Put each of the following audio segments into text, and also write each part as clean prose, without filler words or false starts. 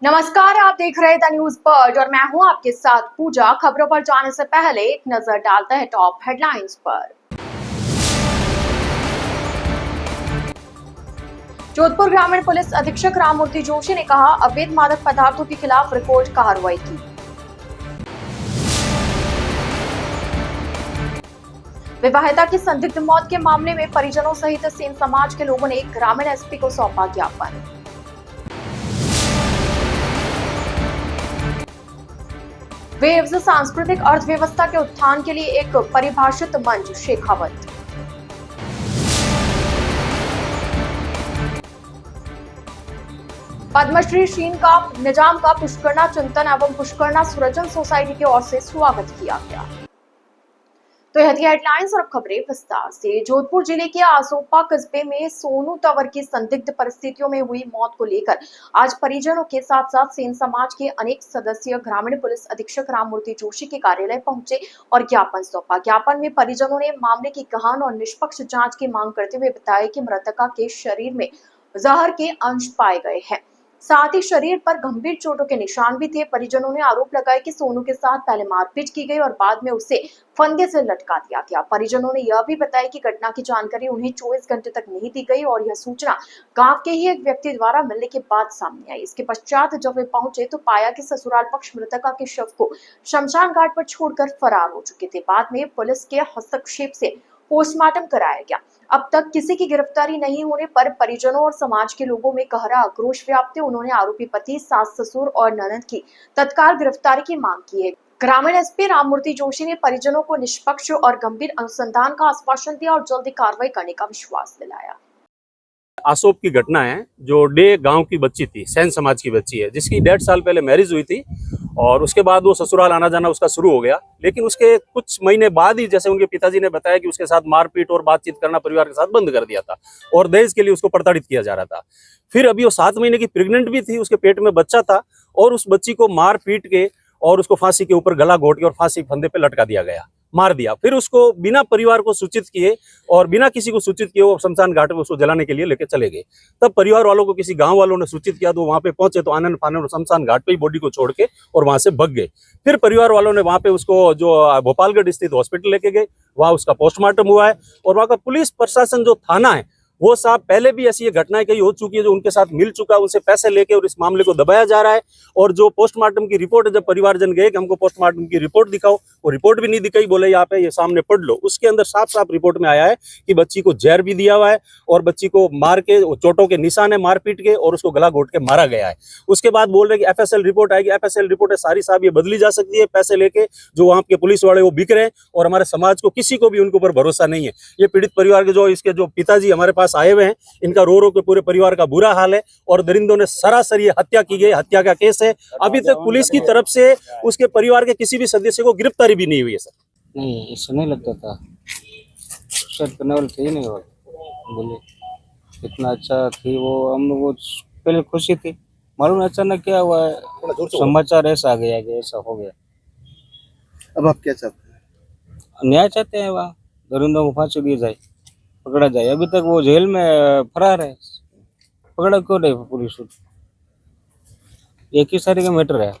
नमस्कार, आप देख रहे थे न्यूज पर्ज और मैं हूं आपके साथ पूजा। खबरों पर जाने से पहले एक नजर डालते हैं टॉप हेडलाइंस पर। जोधपुर ग्रामीण पुलिस अधीक्षक राममूर्ति जोशी ने कहा, अवैध मादक पदार्थों के खिलाफ रिपोर्ट कार्रवाई की। विवाहिता की संदिग्ध मौत के मामले में परिजनों सहित सेन समाज के लोगों ने ग्रामीण एसपी को सौंपा ज्ञापन। वेव्स सांस्कृतिक अर्थव्यवस्था के उत्थान के लिए एक परिभाषित मंच, शेखावत। पद्मश्री शीन का निजाम का पुष्करना चिंतन एवं पुष्करना सृजन सोसाइटी की ओर से स्वागत किया गया। तो यह थी हेडलाइंस और अब खबरें विस्तार से। जोधपुर जिले के आसोपा कस्बे में सोनू तंवर की संदिग्ध परिस्थितियों में हुई मौत को लेकर आज परिजनों के साथ साथ सेन समाज के अनेक सदस्य ग्रामीण पुलिस अधीक्षक राममूर्ति जोशी के कार्यालय पहुंचे और ज्ञापन सौंपा। ज्ञापन में परिजनों ने मामले की गहन और निष्पक्ष जांच की मांग करते हुए बताया कि मृतका के शरीर में जहर के अंश पाए गए हैं, साथ ही शरीर पर गंभीर चोटों के निशान भी थे। परिजनों ने आरोप लगाया कि सोनू के साथ पहले मारपीट की गई और बाद में उसे फंदे से लटका दिया गया। परिजनों ने यह भी बताया कि घटना की जानकारी उन्हें 24 घंटे तक नहीं दी गई और यह सूचना गांव के ही एक व्यक्ति द्वारा मिलने के बाद सामने आई। इसके पश्चात जब वे पहुंचे तो पाया कि ससुराल पक्ष मृतका के शव को शमशान घाट पर छोड़कर फरार हो चुके थे। बाद में पुलिस के हस्तक्षेप से पोस्टमार्टम कराया गया। अब तक किसी की गिरफ्तारी नहीं होने पर परिजनों और समाज के लोगों में गहरा आक्रोश व्याप्त है। उन्होंने आरोपी पति, सास ससुर और ननद की तत्काल गिरफ्तारी की मांग की है। ग्रामीण एसपी राममूर्ति जोशी ने परिजनों को निष्पक्ष और गंभीर अनुसंधान का आश्वासन दिया और जल्दी कार्रवाई करने का विश्वास दिलाया। आसोप की घटना है जो डे गांव की बच्ची थी, सैन समाज की बच्ची है, जिसकी 1.5 साल पहले मैरिज हुई थी और उसके बाद वो ससुराल आना जाना उसका शुरू हो गया। लेकिन उसके कुछ महीने बाद ही, जैसे उनके पिताजी ने बताया, कि उसके साथ मारपीट और बातचीत करना परिवार के साथ बंद कर दिया था और दहेज के लिए उसको प्रताड़ित किया जा रहा था। फिर अभी वो 7 महीने की प्रेग्नेंट भी थी, उसके पेट में बच्चा था और उस बच्ची को मार पीट के और उसको फांसी के ऊपर गला घोट के और फांसी फंदे पे लटका दिया गया, मार दिया। फिर उसको बिना परिवार को सूचित किए और बिना किसी को सूचित किए वो शमशान घाट में उसको जलाने के लिए लेके चले गए। तब परिवार वालों को किसी गांव वालों ने सूचित किया तो वहां पे पहुंचे तो आनंद फानन शमशान घाट पे ही बॉडी को छोड़ के और वहां से भग गए। फिर परिवार वालों ने वहां पे उसको जो भोपालगढ़ स्थित हॉस्पिटल लेके गए, वहां उसका पोस्टमार्टम हुआ है और वहां का पुलिस प्रशासन जो थाना है वो साहब पहले भी ऐसी ये घटनाएं कई हो चुकी है जो उनके साथ मिल चुका है, उनसे पैसे लेके और इस मामले को दबाया जा रहा है। और जो पोस्टमार्टम की रिपोर्ट है, जब परिवारजन गए कि हमको पोस्टमार्टम की रिपोर्ट दिखाओ, वो रिपोर्ट भी नहीं दिखाई। बोले यहाँ पे ये सामने पढ़ लो। उसके अंदर साफ साफ रिपोर्ट में आया है कि बच्ची को जहर भी दिया हुआ है और बच्ची को मार के चोटों के निशान है, मारपीट के, और उसको गला घोट के मारा गया है। उसके बाद बोल रहे कि एफएसएल रिपोर्ट आएगी। एफएसएल रिपोर्ट है सारी साहब, ये बदली जा सकती है पैसे लेके। जो वहां के पुलिस वाले वो बिक रहे हैं और हमारे समाज को किसी को भी उनके ऊपर भरोसा नहीं है। ये पीड़ित परिवार के इसके जो पिताजी हमारे पास आए हुए हैं, इनका रो के पूरे परिवार का बुरा हाल है और दरिंदों ने सरासर ये हत्या की गई, हत्या का केस है। अभी तक पुलिस की तरफ से उसके परिवार के किसी भी सदस्य को गिरफ्तारी भी नहीं हुई है। सर नहीं, इससे नहीं लगता था, सुसाइड करने वाले थे ही नहीं। वो बोले इतना अच्छा थी वो, हम वो पहले खुशी थी, मालूम अचानक क्या हुआ है, समाचार ऐसा आ गया कि ऐसा हो गया। अब आप क्या चाहते हैं? न्याय चाहते हैं, वहाँ दरिंदों को फांसी दी जाए, पकड़ा जाए। अभी तक वो जेल में फरार है, पकड़ा क्यों नहीं पुलिस? 21 तारीख का मैटर है।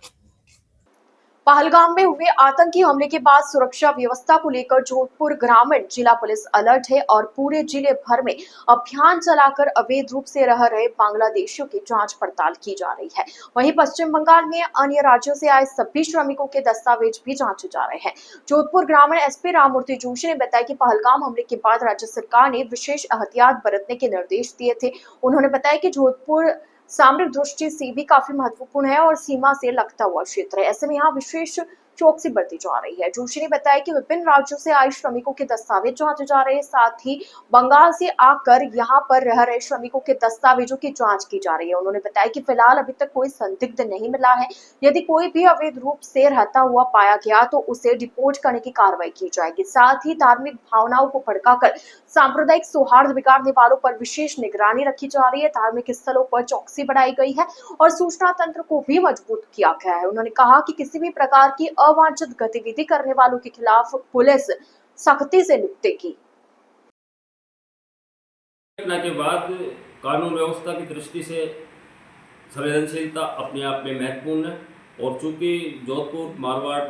पहलगाम में हुए आतंकी हमले के बाद सुरक्षा व्यवस्था को लेकर जोधपुर ग्रामीण जिला पुलिस अलर्ट है और पूरे जिले भर में अभियान चलाकर अवैध रूप से रह रहे बांग्लादेशियों की जांच पड़ताल की जा रही है। वहीं पश्चिम बंगाल में अन्य राज्यों से आए सभी श्रमिकों के दस्तावेज भी जांचे जा रहे हैं। जोधपुर ग्रामीण एसपी राममूर्ति जोशी ने बताया कि पहलगाम हमले के बाद राज्य सरकार ने विशेष एहतियात बरतने के निर्देश दिए थे। उन्होंने बताया कि जोधपुर सामरिक दृष्टि से भी काफी महत्वपूर्ण है और सीमा से लगता हुआ क्षेत्र है। ऐसे में यहाँ विशेष चौकसी बरती जा रही है। जोशी ने बताया कि विभिन्न राज्यों से आए श्रमिकों के दस्तावेज जांचे जा रहे हैं, साथ ही बंगाल से आकर यहाँ पर रह रहे श्रमिकों के दस्तावेजों की जांच की जा रही है। उन्होंने बताया कि फिलहाल अभी तक कोई संदिग्ध नहीं मिला है। यदि कोई भी अवैध रूप से रहता हुआ पाया गया तो उसे डिपोर्ट करने की कार्रवाई की जाएगी। साथ ही धार्मिक भावनाओं को भड़काकर सांप्रदायिक सौहार्द बिगाड़ने वालों पर विशेष निगरानी रखी जा रही है। धार्मिक स्थलों पर चौकसी बढ़ाई गई है और सूचना तंत्र को भी मजबूत किया गया है। उन्होंने कहा कि किसी भी प्रकार की अवांछित गतिविधि करने वालों के खिलाफ पुलिस सख्ती से निपटेगी। घटना के बाद कानून व्यवस्था की दृष्टि से संवेदनशीलता अपने आप में महत्वपूर्ण है। और चूँकि जोधपुर मारवाड़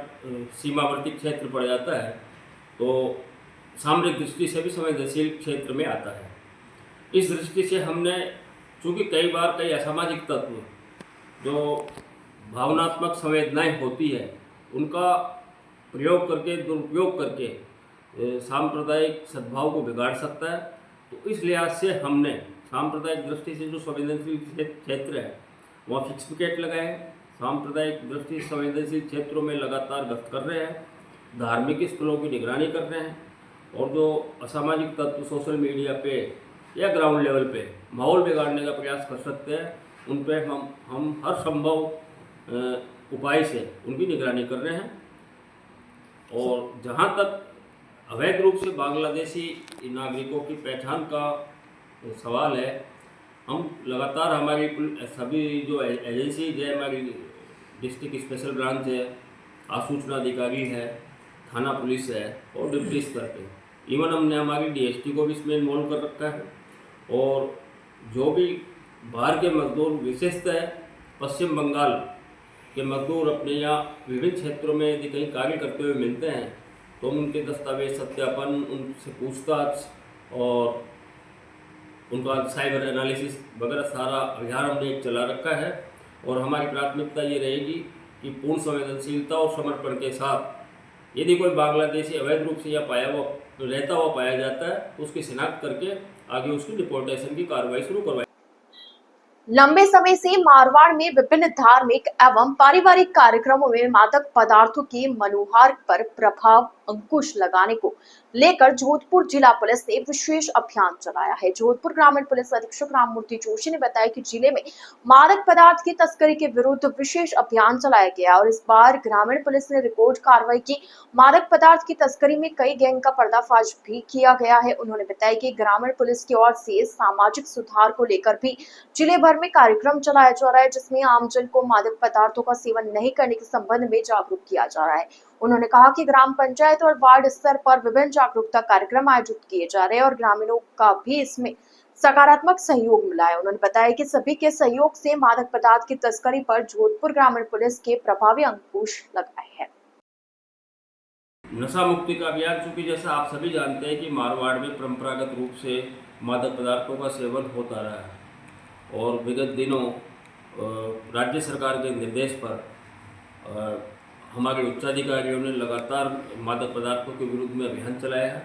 सीमावर्ती क्षेत्र पड़ जाता है, तो सामरिक दृष्टि से भी संवेदनशील क्षेत्र में आता है। इस दृष्टि से हमने, चूँकि कई बार कई असामाजिक तत्व जो भावनात्मक संवेदनाएं होती है, उनका प्रयोग करके, दुरुपयोग करके सांप्रदायिक सद्भाव को बिगाड़ सकता है। तो इस लिहाज से हमने सांप्रदायिक दृष्टि से जो संवेदनशील क्षेत्र है वहाँ फिक्स विकेट लगाए हैं। सांप्रदायिक दृष्टि से संवेदनशील क्षेत्रों में लगातार गश्त कर रहे हैं, धार्मिक स्थलों की निगरानी कर रहे हैं, और जो असामाजिक तत्व सोशल मीडिया पे या ग्राउंड लेवल पे माहौल बिगाड़ने का प्रयास कर सकते हैं, उन पे हम हर संभव उपाय से उनकी निगरानी कर रहे हैं। और जहाँ तक अवैध रूप से बांग्लादेशी नागरिकों की पहचान का सवाल है, हम लगातार हमारी सभी जो एजेंसीज है, हमारी डिस्ट्रिक्ट स्पेशल ब्रांच है, आसूचना अधिकारी है, थाना पुलिस है, और डिप्टी स्तर पे इवन हमने हमारी डीएसटी को भी इसमें इन्वॉल्व कर रखा है। और जो भी बाहर के मजदूर, विशेषतः पश्चिम बंगाल के मजदूर अपने यहाँ विभिन्न क्षेत्रों में यदि कहीं कार्य करते हुए मिलते हैं, तो हम उनके दस्तावेज सत्यापन, उनसे पूछताछ और उनका साइबर एनालिसिस वगैरह सारा अभियान हमने एक चला रखा है। और हमारी प्राथमिकता ये रहेगी कि पूर्ण संवेदनशीलता और समर्पण के साथ यदि कोई बांग्लादेशी अवैध रूप से या रहता हुआ पाया जाता है, तो उसकी शिनाख्त करके आगे उसकी डिपोर्टेशन की कार्रवाई शुरू करवाई। लंबे समय से मारवाड़ में विभिन्न धार्मिक एवं पारिवारिक कार्यक्रमों में मादक पदार्थों के मनोहार पर प्रभाव अंकुश लगाने को लेकर जोधपुर जिला पुलिस ने विशेष अभियान चलाया है। जोधपुर ग्रामीण पुलिस अधीक्षक राममूर्ति जोशी ने बताया कि जिले में मादक पदार्थ की तस्करी के विरुद्ध विशेष अभियान चलाया गया और इस बार ग्रामीण पुलिस ने रिकॉर्ड कार्रवाई की। मादक पदार्थ की तस्करी में कई गैंग का पर्दाफाश भी किया गया है। उन्होंने बताया कि ग्रामीण पुलिस की ओर से सामाजिक सुधार को लेकर भी जिले भर में कार्यक्रम चलाया जा रहा है, जिसमें आमजन को मादक पदार्थों का सेवन नहीं करने के संबंध में जागरूक किया जा रहा है। उन्होंने कहा कि ग्राम पंचायत और वार्ड स्तर पर विभिन्न जागरूकता कार्यक्रम आयोजित किए जा रहे हैं और ग्रामीणों का भी इसमें सकारात्मक सहयोग मिला है। उन्होंने बताया कि सभी के सहयोग से मादक पदार्थ की तस्करी पर जोधपुर ग्रामीण पुलिस के प्रभावी अंकुश लगाए हैं। नशा मुक्ति का अभियान, चूँकि जैसा आप सभी जानते हैं कि मारवाड़ में परंपरागत रूप से मादक पदार्थों का सेवन होता रहा है, और विगत दिनों राज्य सरकार के निर्देश पर हमारे उच्चाधिकारियों ने लगातार मादक पदार्थों के विरुद्ध में अभियान चलाया है।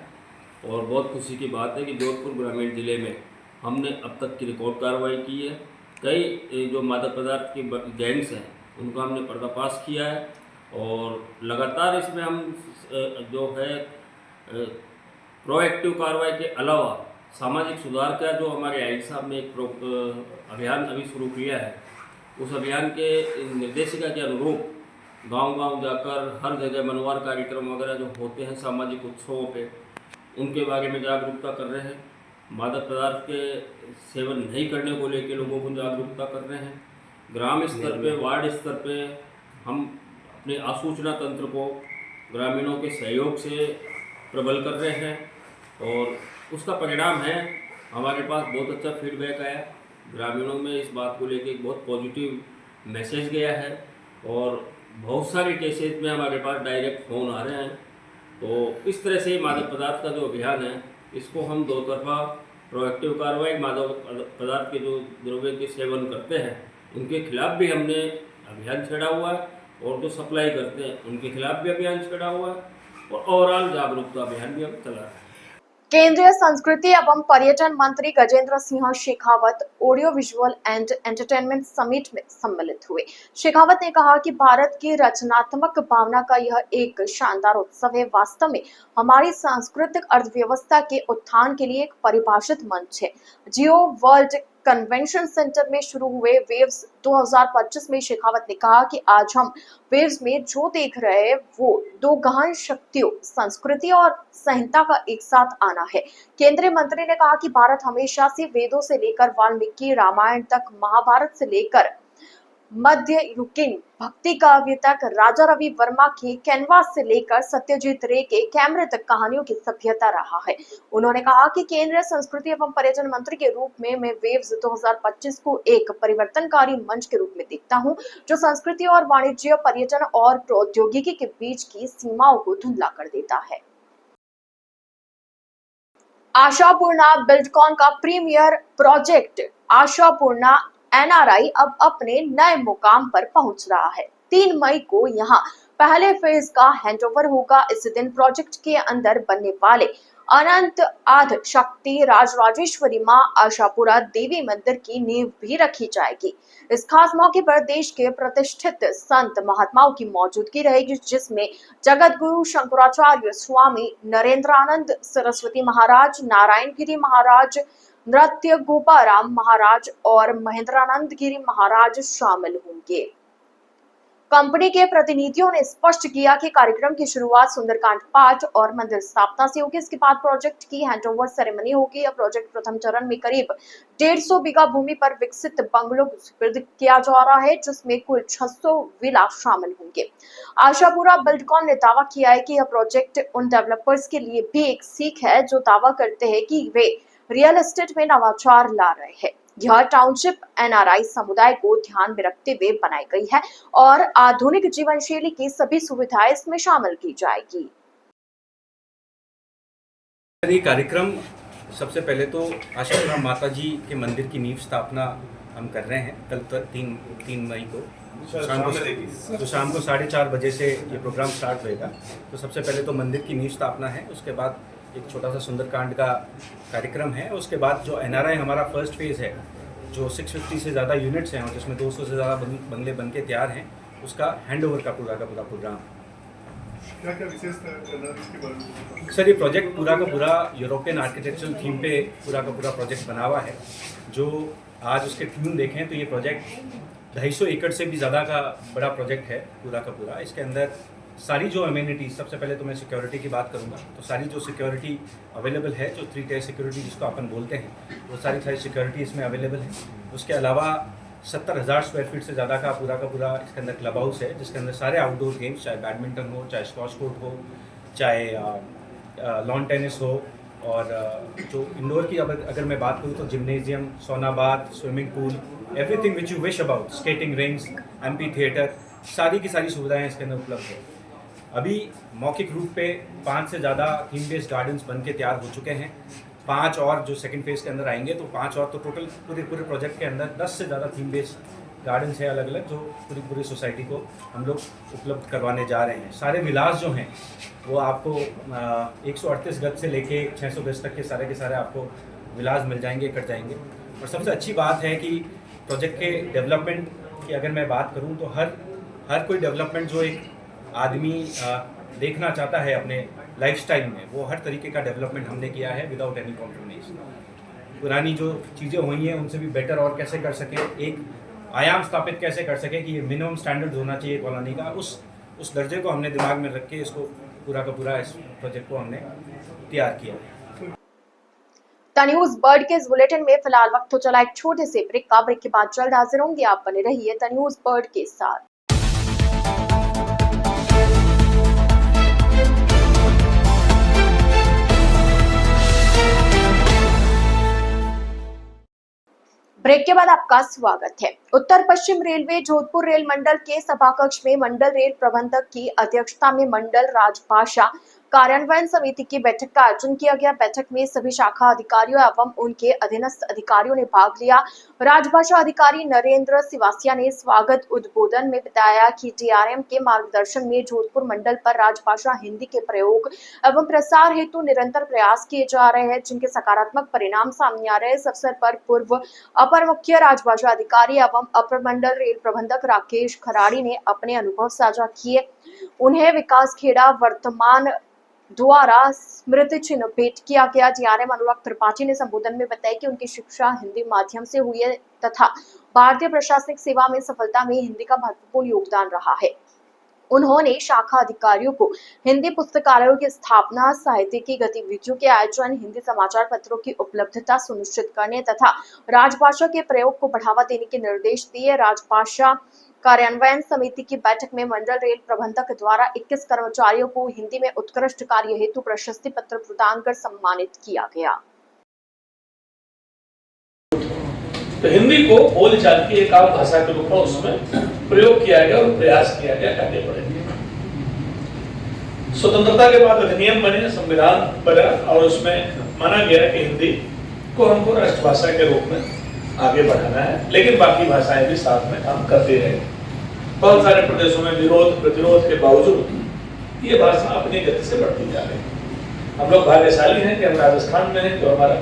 और बहुत खुशी की बात है कि जोधपुर ग्रामीण जिले में हमने अब तक की रिकॉर्ड कार्रवाई की है। कई जो मादक पदार्थ की गैंग्स हैं, उनका हमने पर्दाफाश किया है, और लगातार इसमें हम जो है प्रोएक्टिव कार्रवाई के अलावा सामाजिक सुधार का जो हमारे आई साहब ने एक अभियान अभी शुरू किया है, उस अभियान के निर्देशिका के अनुरूप गांव-गांव जाकर हर जगह मनोहार कार्यक्रम वगैरह जो होते हैं सामाजिक उत्सवों पे, उनके बारे में जागरूकता कर रहे हैं। मादक पदार्थ के सेवन नहीं करने को लेकर लोगों को जागरूकता कर रहे हैं। ग्राम स्तर पे, वार्ड स्तर पे हम अपने आसूचना तंत्र को ग्रामीणों के सहयोग से प्रबल कर रहे हैं, और उसका परिणाम है हमारे पास बहुत अच्छा फीडबैक आया। ग्रामीणों में इस बात को लेकर एक बहुत पॉजिटिव मैसेज गया है, और बहुत सारे केसेस में हमारे पास डायरेक्ट फ़ोन आ रहे हैं। तो इस तरह से मादक पदार्थ का जो अभियान है, इसको हम दो तरफा प्रोएक्टिव कार्रवाई, मादक पदार्थ के जो द्रव्य के सेवन करते हैं उनके खिलाफ भी हमने अभियान छेड़ा हुआ है, और जो सप्लाई करते हैं उनके खिलाफ भी अभियान छेड़ा हुआ है, और ओवरऑल जागरूकता अभियान भी हम चला रहे हैं। केंद्रीय संस्कृति एवं पर्यटन मंत्री Gajendra Singh Shekhawat audio visual and entertainment summit में सम्मिलित हुए। शेखावत ने कहा कि भारत की रचनात्मक भावना का यह एक शानदार उत्सव है। वास्तव में हमारी सांस्कृतिक अर्थव्यवस्था के उत्थान के लिए एक परिभाषित मंच है। जियो वर्ल्ड कन्वेंशन सेंटर में शुरू हुए वेव्स 2025 में शेखावत ने कहा कि आज हम वेव्स में जो देख रहे हैं वो दो गहन शक्तियों, संस्कृति और संहिता का एक साथ आना है। केंद्रीय मंत्री ने कहा कि भारत हमेशा से वेदों से लेकर वाल्मीकि रामायण तक, महाभारत से लेकर मध्ययुगीन भक्ति काव्य तक राजा रवि वर्मा के कैनवास से लेकर सत्यजीत रे के कैमरे तक कहानियों की सभ्यता रहा है। उन्होंने कहा कि केंद्रीय संस्कृति एवं पर्यटन मंत्री के रूप में मैं वेव्स 2025 को एक परिवर्तनकारी मंच के रूप में देखता हूं, जो संस्कृति और वाणिज्य, पर्यटन और प्रौद्योगिकी के बीच की सीमाओं को धुंधला कर देता है। आशापूर्णा बिल्डकॉन का प्रीमियर प्रोजेक्ट आशापूर्णा एनआरआई अब अपने नए मुकाम पर पहुंच रहा है। 3 मई को यहां पहले फेज का हैंडओवर होगा। इस दिन प्रोजेक्ट के अंदर बनने वाले अनंत आद्य शक्ति राजराजेश्वरी मां आशापुरा देवी मंदिर की नींव भी रखी जाएगी। इस खास मौके पर देश के प्रतिष्ठित संत महात्माओं की मौजूदगी रहेगी, जिसमें जगत गुरु शंकराचार्य स्वामी नरेंद्रानंद सरस्वती महाराज, नारायण गिरी महाराज, नृत्य गोपाराम महाराज और महेंद्रानंद गिरी महाराज शामिल होंगे। कंपनी के प्रतिनिधियों ने स्पष्ट किया कि कार्यक्रम की शुरुआत सुंदरकांड पाठ और मंदिर स्थापना से होगी। इसके बाद प्रोजेक्ट की हैंडओवर सेरेमनी होगी। यह प्रोजेक्ट प्रथम चरण में करीब 150 बीघा भूमि पर विकसित बंगलों को सुपुर्द किया जा रहा है, जिसमें कुल 600 विला शामिल होंगे। आशापुरा बिल्डकॉन ने दावा किया है कि यह प्रोजेक्ट उन डेवलपर्स के लिए भी एक सीख है जो दावा करते हैं कि वे रियल एस्टेट में नवाचार ला रहे हैं। यह टाउनशिप एनआरआई समुदाय को ध्यान में रखते हुए बनाई गई है और आधुनिक जीवन शैली की सभी सुविधाएं इसमें शामिल की जाएगी। ये कार्यक्रम सबसे पहले तो आशापुरा माता जी के मंदिर की नींव स्थापना हम कर रहे हैं कल 3 मई को शाम को 4:30 बजे से ये प्रोग्राम स्टार्ट होएगा। तो सबसे पहले तो मंदिर की नींव स्थापना है, उसके बाद एक छोटा सा सुंदरकांड का कार्यक्रम है, उसके बाद जो एनआरआई हमारा फर्स्ट फेज़ है, जो 650 से ज़्यादा यूनिट्स हैं और जिसमें 200 से ज़्यादा बंगले बन के तैयार हैं, उसका हैंडओवर का पूरा प्रोग्राम। क्या विशेषता है सर, ये प्रोजेक्ट पूरा का पूरा यूरोपियन आर्किटेक्चरल थीम पे पूरा का पूरा प्रोजेक्ट बना हुआ है। जो आज उसके ट्यून देखें तो ये प्रोजेक्ट 250 एकड़ से भी ज़्यादा का बड़ा प्रोजेक्ट है पूरा का पूरा। इसके अंदर सारी जो अमेनिटीज़, सबसे पहले तो मैं सिक्योरिटी की बात करूंगा, तो सारी जो सिक्योरिटी अवेलेबल है, जो 3 टायर सिक्योरिटी जिसको अपन बोलते हैं, वो सारी सिक्योरिटी इसमें अवेलेबल है। उसके अलावा 70,000 स्क्वायर फीट से ज़्यादा का पूरा इसके अंदर क्लब हाउस है, जिसके अंदर सारे आउटडोर गेम्स, चाहे बैडमिंटन हो, चाहे स्क्वॉश कोर्ट हो, चाहे लॉन टेनिस हो, और जो इंडोर की अगर मैं बात करूँ तो जिम्नेजियम, सोना bath, swimming pool, everything which you wish about, skating rings, amphi theatre, सारी की सारी सुविधाएँ इसके अंदर उपलब्ध है। अभी मौखिक रूप पे 5 से ज़्यादा थीम बेस्ड गार्डन्स बन के तैयार हो चुके हैं। 5 और जो सेकंड फेज़ के अंदर आएंगे, तो 5 और, तो टोटल पूरे प्रोजेक्ट के अंदर 10 से ज़्यादा थीम बेस्ड गार्डन्स हैं अलग अलग, जो पूरी सोसाइटी को हम लोग उपलब्ध करवाने जा रहे हैं। सारे विलास जो हैं वो आपको 138 गज से लेके 600 गज तक के सारे आपको विलास मिल जाएंगे, कट जाएंगे। और सबसे अच्छी बात है कि प्रोजेक्ट के डेवलपमेंट की अगर मैं बात करूँ तो हर कोई डेवलपमेंट जो एक आदमी देखना चाहता है अपने लाइफस्टाइल में, वो हर तरीके का डेवलपमेंट हमने किया है विदाउट एनी कॉम्प्रोमाइज। पुरानी जो चीज़ें हुई हैं उनसे भी बेटर और कैसे कर सकें, एक आयाम स्थापित कैसे कर सकें कि ये मिनिमम स्टैंडर्ड होना चाहिए कॉलोनी का, उस दर्जे को हमने दिमाग में रख के इसको पूरा का पूरा इस प्रोजेक्ट को हमने तैयार किया। द न्यूज़ बर्ड के इस बुलेटिन में फिलहाल वक्त तो चला एक छोटे से ब्रेक का। ब्रेक के बाद जल्द हाजिर होंगे, आप बने रहिए द न्यूज़ बर्ड के साथ। ब्रेक के बाद आपका स्वागत है। उत्तर पश्चिम रेलवे जोधपुर रेल मंडल के सभाकक्ष में मंडल रेल प्रबंधक की अध्यक्षता में मंडल राजभाषा कार्यान्वयन समिति की बैठक का आयोजन किया गया। बैठक में सभी शाखा अधिकारियों एवं उनके अधीनस्थ अधिकारियों ने भाग लिया। राजभाषा अधिकारी नरेंद्र सिवासिया ने स्वागत उद्बोधन में बताया कि डीआरएम के मार्गदर्शन में जोधपुर मंडल पर राजभाषा हिंदी के प्रयोग एवं प्रसार हेतु निरंतर प्रयास किए जा रहे हैं, जिनके सकारात्मक परिणाम सामने आ रहे हैं। इस अवसर पर पूर्व अपर मुख्य राजभाषा अधिकारी एवं अपर मंडल रेल प्रबंधक राकेश खराड़ी ने अपने अनुभव साझा किए। उन्हें विकास खेड़ा वर्तमान द्वारा स्मृति चिन्ह भेंट किया गया। डीआरएम अनुराग त्रिपाठी ने संबोधन में बताया कि उनकी शिक्षा हिंदी माध्यम से हुई है तथा भारतीय प्रशासनिक सेवा में सफलता में हिंदी का महत्वपूर्ण योगदान रहा है। उन्होंने शाखा अधिकारियों को हिंदी पुस्तकालयों की स्थापना, साहित्यिकी गतिविधियों के आयोजन, हिंदी समाचार पत्रों की उपलब्धता सुनिश्चित करने तथा राजभाषा के प्रयोग को बढ़ावा देने के निर्देश दिए। राजभाषा कार्यान्वयन समिति की बैठक में मंडल रेल प्रबंधक द्वारा 21 कर्मचारियों को हिंदी में उत्कृष्ट कार्य हेतु प्रशस्ति पत्र प्रदान कर सम्मानित किया गया। तो हिंदी को बोलचाल की एक आम भाषा के रूप में उसमें प्रयोग किया गया और प्रयास किया गया आगे बढ़ेंगे। स्वतंत्रता के बाद अधिनियम बने, संविधान बना और उसमें माना गया कि हिंदी को हमको राष्ट्रभाषा के रूप में आगे बढ़ाना है, लेकिन बाकी भाषाएं भी साथ में काम करती रहेंगी। बहुत सारे प्रदेशों में विरोध प्रतिरोध के बावजूद ये भाषा अपनी गति से बढ़ती जा रही है। हम लोग भाग्यशाली हैं कि हम राजस्थान में हैं, जो हमारा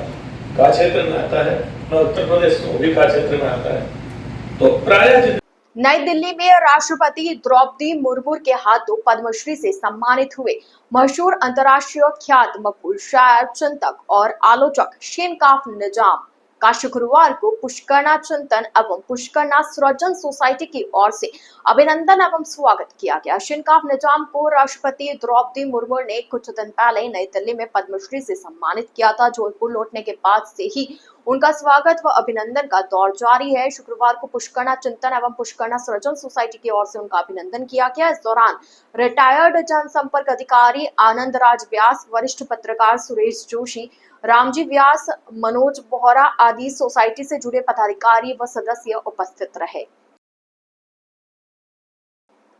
का क्षेत्र में आता है, उत्तर प्रदेश में भी का क्षेत्र में आता है। तो प्रायः नई दिल्ली में राष्ट्रपति द्रौपदी मुर्मू के हाथों पद्मश्री से सम्मानित हुए मशहूर अंतर्राष्ट्रीय ख्यात मकबूल शायर, चिंतक और आलोचक शिनकाफ निजाम का शुक्रवार को पुष्करना चिंतन एवं पुष्करना सृजन सोसाइटी की ओर से अभिनंदन एवं स्वागत किया गया। शिनकाफ निजाम को राष्ट्रपति द्रौपदी मुर्मू ने कुछ दिन पहले नई दिल्ली में पद्मश्री से सम्मानित किया था। जोधपुर लौटने के बाद से ही उनका स्वागत व अभिनंदन का दौर जारी है। शुक्रवार को पुष्करना चिंतन एवं पुष्करना सृजन सोसाइटी की ओर से उनका अभिनंदन किया गया। इस दौरान रिटायर्ड जनसंपर्क अधिकारी आनंद राज व्यास, वरिष्ठ पत्रकार सुरेश जोशी, रामजी व्यास, मनोज बोहरा आदि सोसाइटी से जुड़े पदाधिकारी व सदस्य उपस्थित रहे।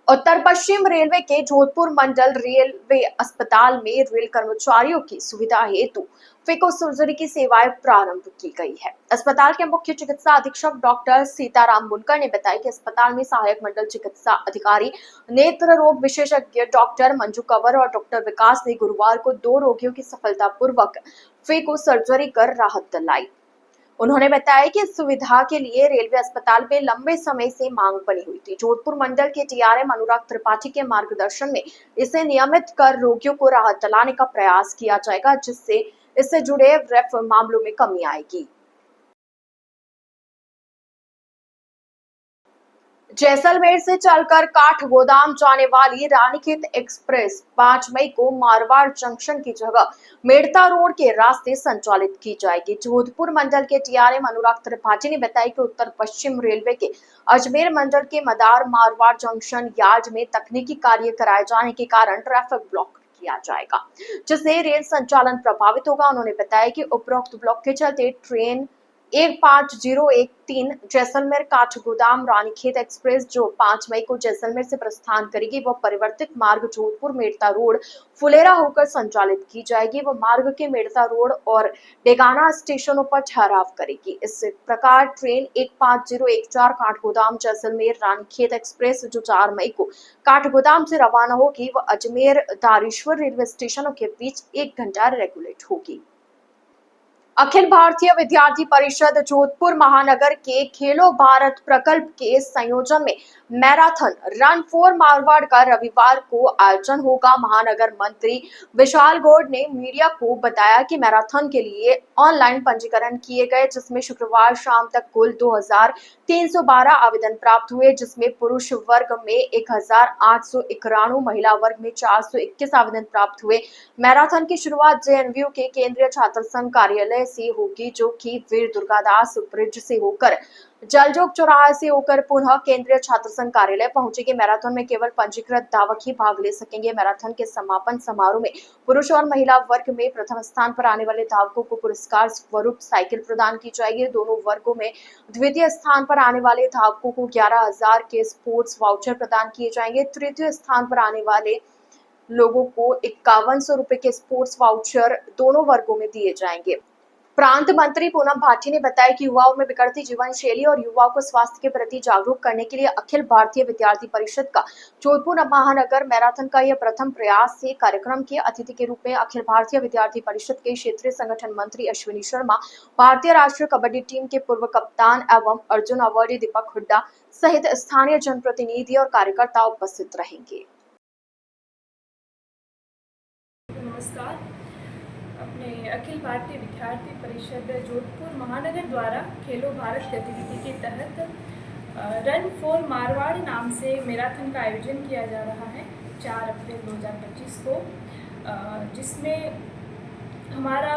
उत्तर पश्चिम रेलवे के जोधपुर मंडल रेलवे अस्पताल में रेल कर्मचारियों की सुविधा हेतु फेको सर्जरी की सेवाएं प्रारंभ की गई है। अस्पताल के मुख्य चिकित्सा अधीक्षक डॉक्टर सीताराम बुनकर ने बताया कि अस्पताल में सहायक मंडल चिकित्सा अधिकारी, नेत्र रोग विशेषज्ञ डॉक्टर मंजू कंवर और डॉक्टर विकास ने गुरुवार को 2 रोगियों की सफलतापूर्वक फेको सर्जरी कर राहत दिलाई। उन्होंने बताया कि इस सुविधा के लिए रेलवे अस्पताल में लंबे समय से मांग बनी हुई थी। जोधपुर मंडल के टीआरएम अनुराग त्रिपाठी के मार्गदर्शन में इसे नियमित कर रोगियों को राहत दिलाने का प्रयास किया जाएगा, जिससे इससे जुड़े रेफ मामलों में कमी आएगी। जैसलमेर से चलकर काठगोदाम जाने वाली रानीखेत एक्सप्रेस 5 मई को मारवाड़ जंक्शन की जगह मेड़ता रोड के रास्ते संचालित की जाएगी। जोधपुर मंडल के टीआरएम अनुराग त्रिपाठी ने बताया कि उत्तर पश्चिम रेलवे के अजमेर मंडल के मदार मारवाड़ जंक्शन यार्ड में तकनीकी कार्य कराए जाने के कारण ट्रैफिक ब्लॉक किया जाएगा, जिससे रेल संचालन प्रभावित होगा। उन्होंने बताया कि उपरोक्त ब्लॉक के चलते ट्रेन 15013 जैसलमेर काठगोदाम रानीखेत एक्सप्रेस जो 5 मई को जैसलमेर से प्रस्थान करेगी, वह परिवर्तित मार्ग जोधपुर मेड़ता रोड फुलेरा होकर संचालित की जाएगी। वह मार्ग के मेड़ता रोड और डेगाना स्टेशनों पर ठहराव करेगी। इस प्रकार ट्रेन 15014 काठगोदाम जैसलमेर रानीखेत एक्सप्रेस जो 4 मई को काठगोदाम से रवाना होगी, वह अजमेर दारेश्वर रेलवे स्टेशनों के बीच 1 घंटा रेगुलेट होगी। अखिल भारतीय विद्यार्थी परिषद जोधपुर महानगर के खेलो भारत प्रकल्प के संयोजन में मैराथन रन फॉर मारवाड़ का रविवार को आयोजन होगा। महानगर मंत्री विशाल गौड़ ने मीडिया को बताया कि मैराथन के लिए ऑनलाइन पंजीकरण किए गए, जिसमें शुक्रवार शाम तक कुल 2312 आवेदन प्राप्त हुए, जिसमें पुरुष वर्ग में 1891, महिला वर्ग में 421 आवेदन प्राप्त हुए। मैराथन की शुरुआत जेएनयू के केंद्रीय छात्र संघ कार्यालय से होगी, जो कि वीर दुर्गादास ब्रिज से होकर जलजोग चौराहा से होकर पुनः केंद्रीय छात्र संघ कार्यालय पहुंचेगी। मैराथन में केवल पंजीकृत धावक ही भाग ले सकेंगे। मैराथन के समापन समारोह में पुरुष और महिला वर्ग में प्रथम स्थान पर आने वाले धावकों को पुरस्कार स्वरूप साइकिल प्रदान की जाएगी। दोनों वर्गों में द्वितीय स्थान पर आने वाले धावकों को 11,000 के स्पोर्ट्स वाउचर प्रदान किए जाएंगे। तृतीय स्थान पर आने वाले लोगों को 5100 रुपए के स्पोर्ट्स वाउचर दोनों वर्गों में दिए जाएंगे। प्रांत मंत्री पूनम भाटी ने बताया कि युवाओं में बिगड़ती जीवन शैली और युवाओं को स्वास्थ्य के प्रति जागरूक करने के लिए अखिल भारतीय विद्यार्थी परिषद का जोधपुर महानगर मैराथन का यह प्रथम प्रयास है। कार्यक्रम के अतिथि के रूप में अखिल भारतीय विद्यार्थी परिषद के क्षेत्रीय संगठन मंत्री अश्विनी शर्मा, भारतीय राष्ट्रीय कबड्डी टीम के पूर्व कप्तान एवं अर्जुन अवार्डी दीपक हुड्डा सहित स्थानीय जनप्रतिनिधि और कार्यकर्ता उपस्थित रहेंगे। नमस्कार। अपने अखिल भारतीय विद्यार्थी परिषद जोधपुर महानगर द्वारा खेलो भारत गतिविधि के तहत रन फॉर मारवाड़ नाम से मैराथन का आयोजन किया जा रहा है 4 अप्रैल 2025 को, जिसमें हमारा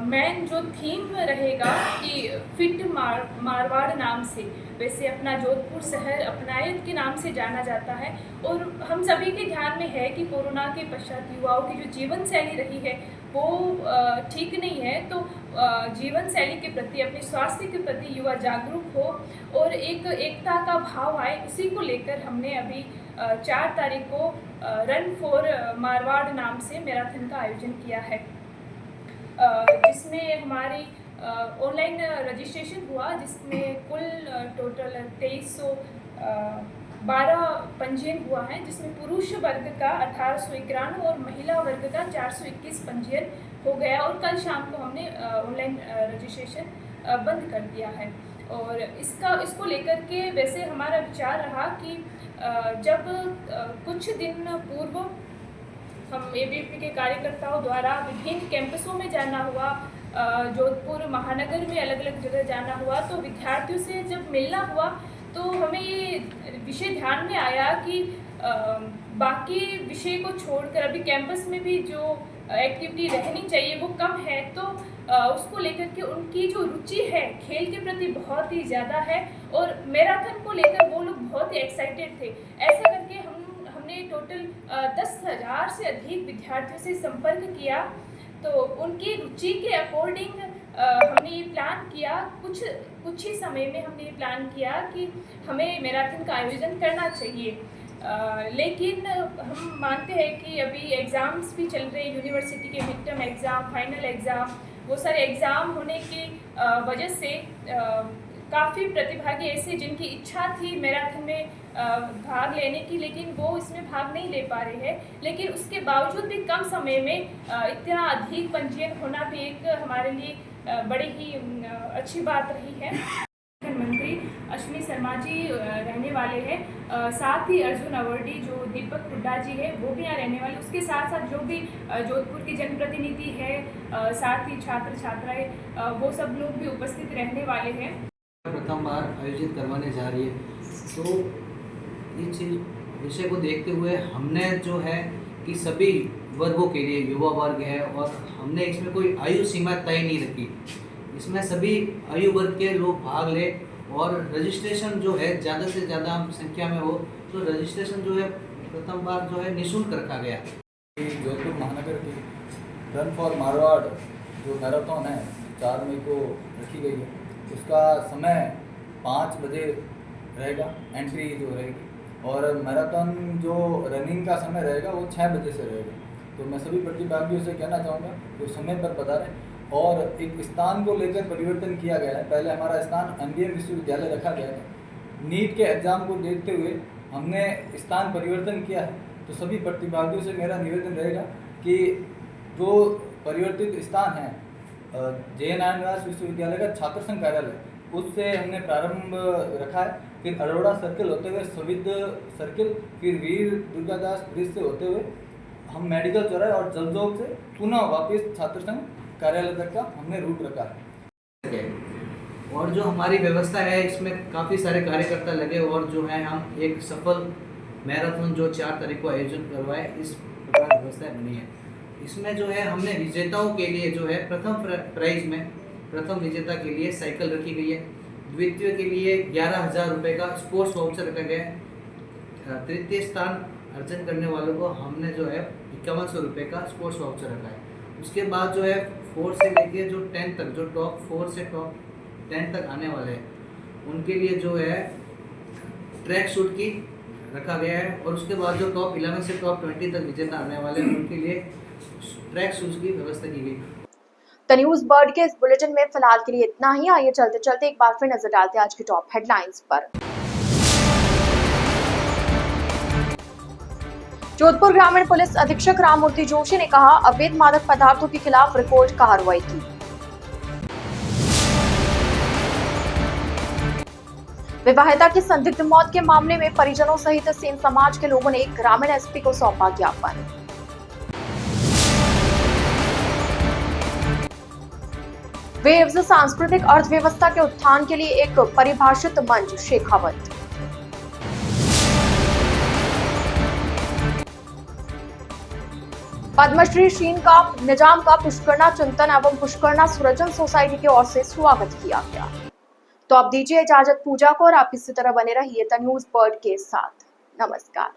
मेन जो थीम रहेगा कि फिट मारवाड़ नाम से, वैसे अपना जोधपुर शहर अपनायत के नाम से जाना जाता है। और हम सभी के ध्यान में है कि कोरोना के पश्चात युवाओं की जो जीवन शैली रही है वो ठीक नहीं है, तो जीवन शैली के प्रति, अपने स्वास्थ्य के प्रति युवा जागरूक हो और एक एकता का भाव आए, उसी को लेकर हमने अभी 4 तारीख को रन फॉर मारवाड़ नाम से मैराथन का आयोजन किया है, जिसमें हमारी ऑनलाइन रजिस्ट्रेशन हुआ, जिसमें कुल टोटल 2312 पंजीयन हुआ है, जिसमें पुरुष वर्ग का 1891 और महिला वर्ग का 421 पंजीयन हो गया। और कल शाम को हमने ऑनलाइन रजिस्ट्रेशन बंद कर दिया है। और इसको लेकर के वैसे हमारा विचार रहा कि जब कुछ दिन पूर्व हम एबीवीपी के कार्यकर्ताओं द्वारा विभिन्न कैंपसों में जाना हुआ, जोधपुर महानगर में अलग अलग जगह जाना हुआ, तो विद्यार्थियों से जब मिलना हुआ तो हमें ये विषय ध्यान में आया कि बाकी विषय को छोड़कर अभी कैंपस में भी जो एक्टिविटी रहनी चाहिए वो कम है, तो उसको लेकर के उनकी जो रुचि है खेल के प्रति बहुत ही ज़्यादा है और मैराथन को लेकर वो लोग बहुत ही एक्साइटेड थे। ऐसे करके हमने टोटल 10,000 से अधिक विद्यार्थियों से संपर्क किया, तो उनकी रुचि के अकॉर्डिंग हमने ये प्लान किया, कुछ ही समय में हमने ये प्लान किया कि हमें मैराथन का आयोजन करना चाहिए। लेकिन हम मानते हैं कि अभी एग्ज़ाम्स भी चल रहे हैं, यूनिवर्सिटी के mid term exam, final exam, वो सारे एग्ज़ाम होने की वजह से काफ़ी प्रतिभागी ऐसे जिनकी इच्छा थी मैराथन में भाग लेने की, लेकिन वो इसमें भाग नहीं ले पा रहे हैं। लेकिन उसके बावजूद भी कम समय में इतना अधिक पंजीयन होना भी एक हमारे लिए बड़ी ही अच्छी बात रही है। मंत्री अश्विनी शर्मा जी रहने वाले हैं, साथ ही अर्जुन अवार्डी जो दीपक हुड्डा जी है वो भी यहाँ रहने वाले, उसके साथ साथ जो भी जोधपुर की जनप्रतिनिधि है, साथ ही छात्र छात्राएं, वो सब लोग भी उपस्थित रहने वाले हैं। प्रथम बार आयोजित करवाने जा रही है, तो इस विषय को देखते हुए हमने जो है कि सभी वर्गों के लिए युवा वर्ग है और हमने इसमें कोई आयु सीमा तय नहीं रखी, इसमें सभी आयु वर्ग के लोग भाग ले और रजिस्ट्रेशन जो है ज़्यादा से ज़्यादा संख्या में हो, तो रजिस्ट्रेशन जो है प्रथम बार जो है निःशुल्क रखा गया। जोधपुर महानगर की रन फॉर मारवाड़ जो मैराथन है 4 मई को रखी गई है, उसका समय 5 बजे रहेगा, एंट्री जो रहेगी, और मैराथन जो रनिंग का समय रहेगा वो 6 बजे से रहेगा। तो मैं सभी प्रतिभागियों से कहना चाहूँगा कि तो समय पर पधारें। और एक स्थान को लेकर परिवर्तन किया गया है, पहले हमारा स्थान एमबीएम विश्वविद्यालय रखा गया था, नीट के एग्ज़ाम को देखते हुए हमने स्थान परिवर्तन किया है। तो सभी प्रतिभागियों से मेरा निवेदन रहेगा कि जो परिवर्तित स्थान है जय नारायण व्यास विश्वविद्यालय का छात्र संघ कार्यालय, उससे हमने प्रारंभ रखा है, फिर अरोड़ा सर्किल होते हुए सविद सर्किल, फिर वीर दुर्गादास ब्रिज से होते हुए हम मेडिकल चौराहे और जलजोग से पुनः वापस छात्र संघ कार्यालय तक का हमने रूट रखा है। और जो हमारी व्यवस्था है इसमें काफ़ी सारे कार्यकर्ता लगे और जो है हम एक सफल मैराथन जो 4 तारीख को आयोजन करवाए, इस प्रकार व्यवस्था बनी है। इसमें जो है हमने विजेताओं के लिए जो है प्रथम प्राइज में प्रथम विजेता के लिए साइकिल रखी गई है, द्वितीय के लिए 11,000 रुपये का स्पोर्ट्स वाउचर रखा गया है, तृतीय स्थान अर्जन करने वालों को हमने जो है 5100 रुपये का स्पोर्ट्स वाउचर रखा है। उसके बाद जो है 4 से लेके जो 10 तक, जो टॉप 4 से टॉप 10 तक आने वाले हैं उनके लिए जो है ट्रैक सूट की रखा गया है, और उसके बाद जो टॉप 11 से टॉप 20 तक विजेता आने वाले हैं उनके लिए ट्रैक शूज की व्यवस्था की गई। द न्यूज़ बर्ड के इस बुलेटिन में फिलहाल के लिए इतना ही। आइए चलते चलते एक बार फिर नजर डालते हैं आज की टॉप हेडलाइंस पर। जोधपुर ग्रामीण पुलिस अधीक्षक राममूर्ति जोशी ने कहा, अवैध मादक पदार्थों के खिलाफ रिकॉर्ड कार्रवाई की। विवाहिता की संदिग्ध मौत के मामले में परिजनों सहित सेन समाज के लोगों ने ग्रामीण एसपी को सौंपा ज्ञापन। वेव्स सांस्कृतिक अर्थव्यवस्था के उत्थान के लिए एक परिभाषित मंच, शेखावत। पद्मश्री शीन का निजाम का पुष्करणा चिंतन एवं पुष्करणा सुरजन सोसाइटी की ओर से स्वागत किया गया। तो अब दीजिए इजाजत पूजा को और आप इसी तरह बने रहिए द न्यूज बर्ड के साथ। नमस्कार।